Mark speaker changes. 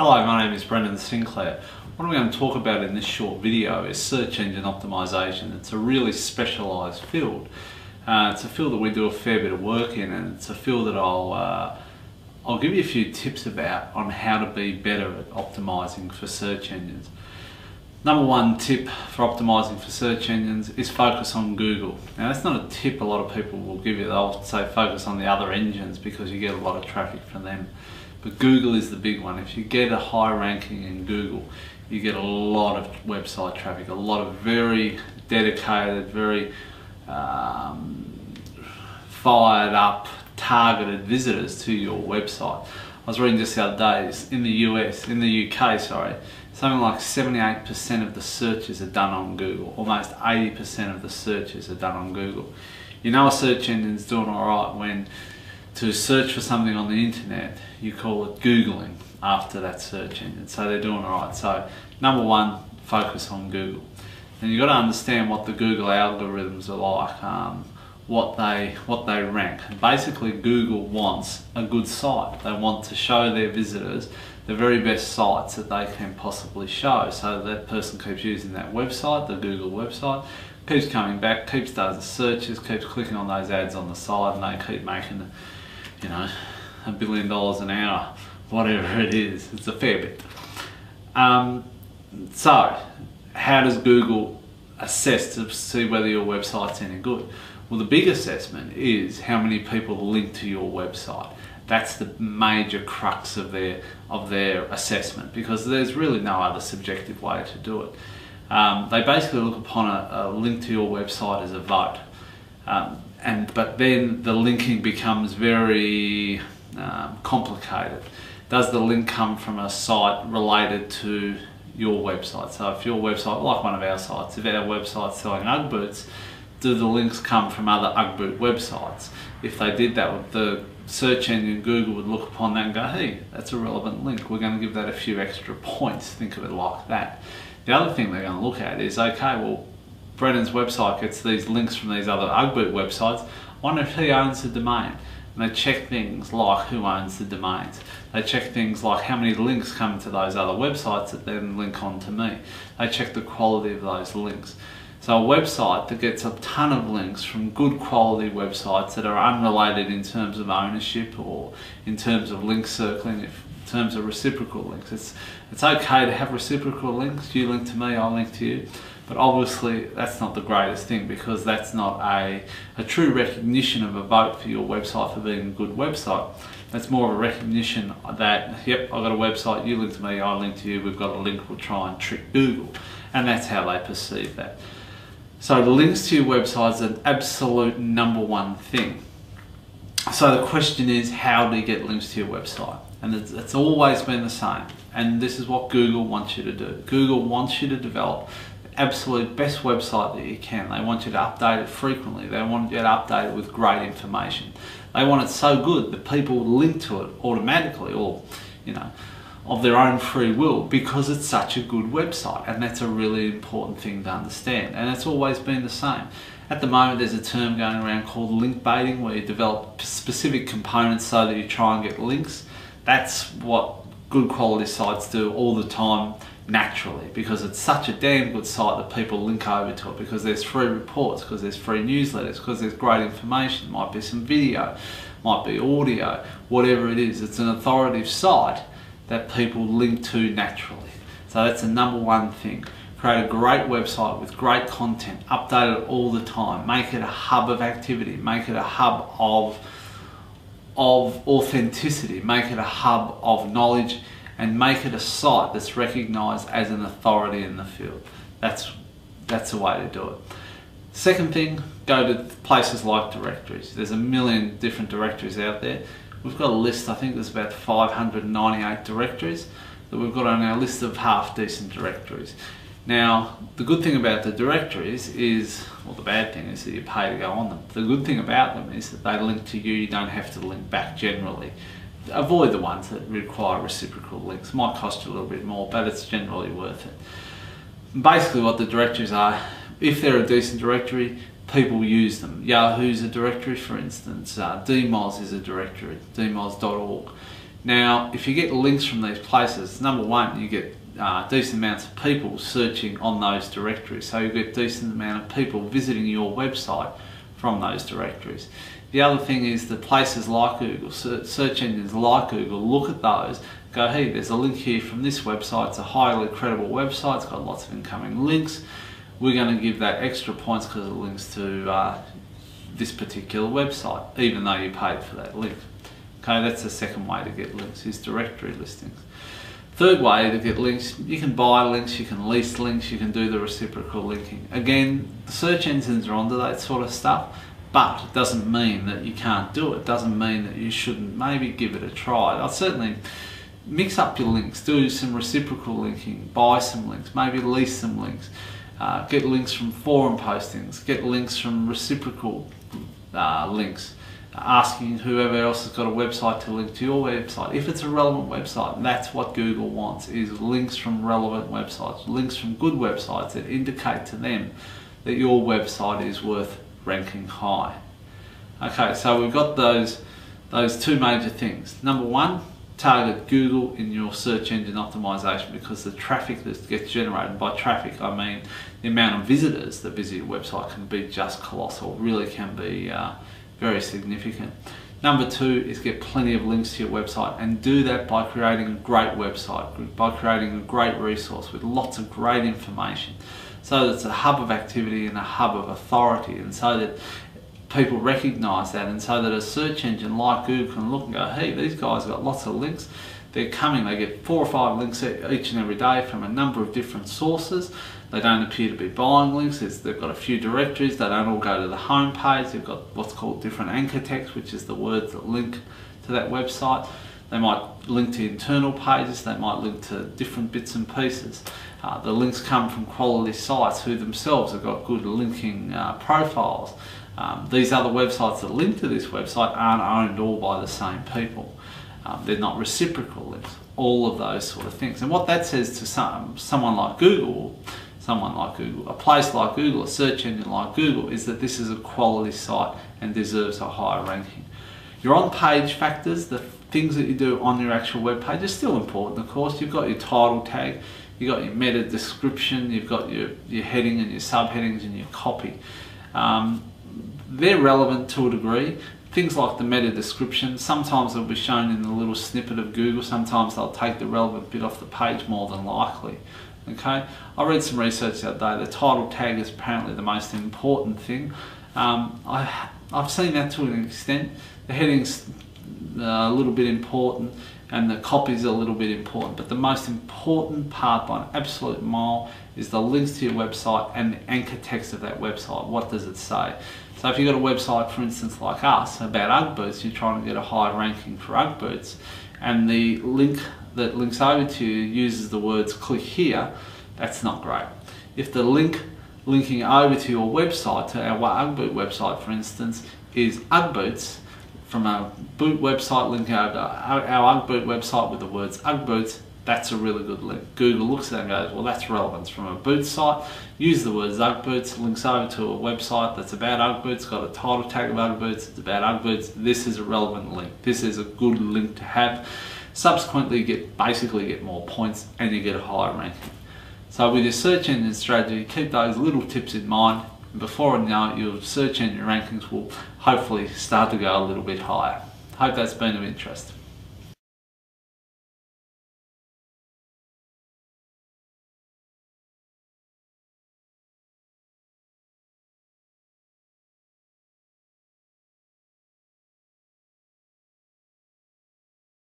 Speaker 1: Hello, my name is Brendon Sinclair. What I'm going to talk about in this short video is search engine optimization. It's a really specialised field. It's a field that we do a fair bit of work in, and it's a field that I'll give you a few tips about on how to be better at optimizing for search engines. Number one tip for optimizing for search engines is focus on Google. Now that's not a tip a lot of people will give you. They'll say focus on the other engines because you get a lot of traffic from them. But Google is the big one. If you get a high ranking in Google, you get a lot of website traffic, a lot of very dedicated, very fired up, targeted visitors to your website. I was reading just the other day, in the UK, something like 78% of the searches are done on Google. Almost 80% of the searches are done on Google. You know a search engine's doing alright when to search for something on the internet, you call it Googling after that search engine. So they're doing alright. So number one, focus on Google. And you've got to understand what the Google algorithms are like, what they rank. And basically Google wants a good site. They want to show their visitors the very best sites that they can possibly show. So that person keeps using that website, the Google website, keeps coming back, keeps doing the searches, keeps clicking on those ads on the side, and they keep making, you know, $1 billion an hour, whatever it is. It's a fair bit. So how does Google assess to see whether your website's any good? Well, the big assessment is how many people link to your website. That's the major crux of their assessment, because there's really no other subjective way to do it. They basically look upon a link to your website as a vote. But then the linking becomes very complicated. Does the link come from a site related to your website? So if your website, like one of our sites, if our website's selling Ugg boots, do the links come from other Ugg boot websites? If they did that, the search engine Google would look upon that and go, hey, that's a relevant link. We're going to give that a few extra points. Think of it like that. The other thing they're going to look at is, okay, well, Brendon's website gets these links from these other Ugg boot websites. I wonder if he owns the domain. And they check things like who owns the domains. They check things like how many links come to those other websites that then link on to me. They check the quality of those links. So a website that gets a ton of links from good quality websites that are unrelated in terms of ownership or in terms of link circling, in terms of reciprocal links. It's okay to have reciprocal links. You link to me, I link to you. But obviously that's not the greatest thing, because that's not a true recognition of a vote for your website for being a good website. That's more of a recognition that, yep, I've got a website, you link to me, I link to you, we've got a link, we'll try and trick Google. And that's how they perceive that. So the links to your website is an absolute number one thing. So the question is, how do you get links to your website? And it's always been the same. And this is what Google wants you to do. Google wants you to develop the absolute best website that you can. They want you to update it frequently. They want you to update it with great information. They want it so good that people link to it automatically, or, you know, of their own free will, because it's such a good website. And that's a really important thing to understand. And it's always been the same. At the moment there's a term going around called link baiting, where you develop specific components so that you try and get links. That's what good quality sites do all the time naturally, because it's such a damn good site that people link over to it, because there's free reports, because there's free newsletters, because there's great information, might be some video, might be audio, whatever it is. It's an authoritative site that people link to naturally. So that's the number one thing. Create a great website with great content, update it all the time, make it a hub of activity, make it a hub of authenticity, make it a hub of knowledge, and make it a site that's recognised as an authority in the field. That's the way to do it. Second thing, go to places like directories. There's a million different directories out there. We've got a list, I think there's about 598 directories that we've got on our list of half decent directories. Now, the good thing about the directories is, well, the bad thing is that you pay to go on them. The good thing about them is that they link to you, you don't have to link back generally. Avoid the ones that require reciprocal links. Might cost you a little bit more, but it's generally worth it. Basically what the directories are, if they're a decent directory, people use them. Yahoo's a directory, for instance. Dmoz is a directory, dmoz.org. Now, if you get links from these places, number one, you get decent amounts of people searching on those directories. So you get decent amount of people visiting your website from those directories. The other thing is that places like Google, search engines like Google, look at those, go, hey, there's a link here from this website, it's a highly credible website, it's got lots of incoming links, we're going to give that extra points because it links to this particular website, even though you paid for that link. Okay, that's the second way to get links, is directory listings. Third way to get links, you can buy links, you can lease links, you can do the reciprocal linking. Again, the search engines are onto that sort of stuff, but it doesn't mean that you can't do it. It doesn't mean that you shouldn't maybe give it a try. I'd certainly mix up your links, do some reciprocal linking, buy some links, maybe lease some links, get links from forum postings, get links from reciprocal links, asking whoever else has got a website to link to your website. If it's a relevant website, that's what Google wants, is links from relevant websites, links from good websites that indicate to them that your website is worth ranking high. Okay, so we've got those two major things. Number one, target Google in your search engine optimization, because the traffic that gets generated, by traffic I mean the amount of visitors that visit your website, can be just colossal, really can be very significant. Number two is get plenty of links to your website, and do that by creating a great website, by creating a great resource with lots of great information, so that it's a hub of activity and a hub of authority, and so that people recognise that, and so that a search engine like Google can look and go, hey, these guys got lots of links, they're coming, they get 4 or 5 links each and every day from a number of different sources. They don't appear to be buying links, they've got a few directories, they don't all go to the home page, they've got what's called different anchor text, which is the words that link to that website. They might link to internal pages, they might link to different bits and pieces. The links come from quality sites who themselves have got good linking profiles. These other websites that link to this website aren't owned all by the same people. They're not reciprocal links, all of those sort of things. And what that says to someone like Google, a place like Google, a search engine like Google, is that this is a quality site and deserves a higher ranking. Your on-page factors, the things that you do on your actual web page, are still important, of course. You've got your title tag, you've got your meta description, you've got your heading and your subheadings and your copy. They're relevant to a degree. Things like the meta description, sometimes they'll be shown in a little snippet of Google, sometimes they'll take the relevant bit off the page, more than likely. Okay, I read some research the other day, the title tag is apparently the most important thing. I've seen that to an extent. The heading's a little bit important and the copy's a little bit important, but the most important part by an absolute mile is the links to your website and the anchor text of that website. What does it say? So if you've got a website, for instance, like us, about Ugg boots, you're trying to get a high ranking for Ugg boots, and the link that links over to you uses the words click here, that's not great. If the link linking over to your website, to our Ugg boot website for instance, is Ugg boots, from a boot website linking over to our Ugg boot website with the words Ugg boots, that's a really good link. Google looks at that and goes, well, that's relevance. From a boot site, use the words Ugg boots, links over to a website that's about Ugg boots, got a title tag of Ugg boots, it's about Ugg boots, this is a relevant link. This is a good link to have. Subsequently, you basically get more points and you get a higher ranking. So with your search engine strategy, keep those little tips in mind. And before you know it, your search engine rankings will hopefully start to go a little bit higher. Hope that's been of interest.